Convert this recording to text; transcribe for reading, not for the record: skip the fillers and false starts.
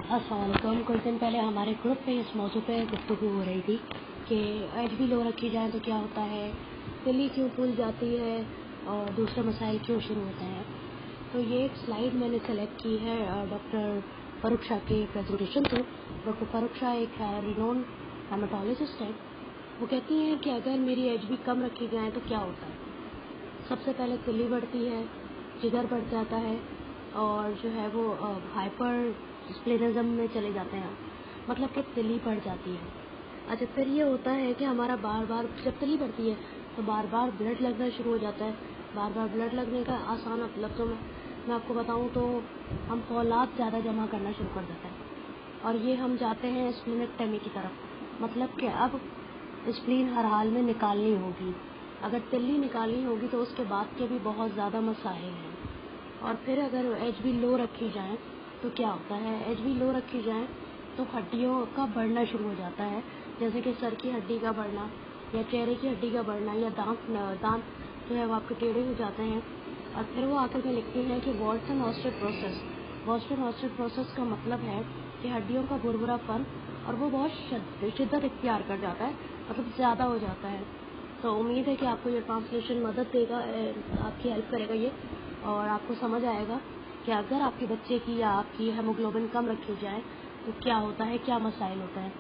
अस्सलाम वालेकुम। कुछ दिन पहले हमारे ग्रुप पे इस मौजू पे गुफ्तगू हो रही थी कि एचबी लो रखी जाए तो क्या होता है, तिल्ली क्यों फूल जाती है और दूसरे मसाइल क्यों शुरू होते हैं। तो ये एक स्लाइड मैंने सेलेक्ट की है डॉक्टर फारूक शाह के प्रेजेंटेशन से। डॉक्टर फारूक शाह एक रिनोन हेमाटोलॉजिस्ट है। वो कहती हैं कि अगर मेरी एचबी कम रखी जाए तो क्या होता है। सबसे पहले तिल्ली बढ़ती है, जिगर बढ़ जाता है और जो है वो हाइपर स्प्लेनिज्म में चले जाते हैं, मतलब कि तिल्ली बढ़ जाती है। अच्छा, फिर ये होता है कि हमारा बार बार जब तिल्ली बढ़ती है तो बार बार ब्लड लगना शुरू हो जाता है। बार बार ब्लड लगने का आसान लफ्ज़ों में मैं आपको बताऊं तो हम फौलाद ज़्यादा जमा करना शुरू कर देते हैं और ये हम जाते हैं स्प्लीनेक्टमी की तरफ। मतलब कि अब स्प्लीन हर हाल में निकालनी होगी। अगर तिल्ली निकालनी होगी तो उसके बाद के भी बहुत ज़्यादा मसाइल हैं। और फिर अगर एचबी लो रखी जाए तो क्या होता है। एचबी लो रखी जाए तो हड्डियों का बढ़ना शुरू हो जाता है, जैसे कि सर की हड्डी का बढ़ना या चेहरे की हड्डी का बढ़ना या दांत जो है वो आपके टेढ़े हो जाते हैं। और फिर वो आकर के लिखती हैं कि वॉल्टन ऑस्टियो प्रोसेस का मतलब है कि हड्डियों का भुरभुरापन और वो बहुत शिद्दत इख्तियार कर जाता है, मतलब ज़्यादा हो जाता है। तो उम्मीद है कि आपको ये ट्रांसलेशन मदद देगा, आपकी हेल्प करेगा ये, और आपको समझ आएगा कि अगर आपके बच्चे की या आपकी हेमोग्लोबिन कम रखी जाए तो क्या होता है, क्या मसाइल होता है।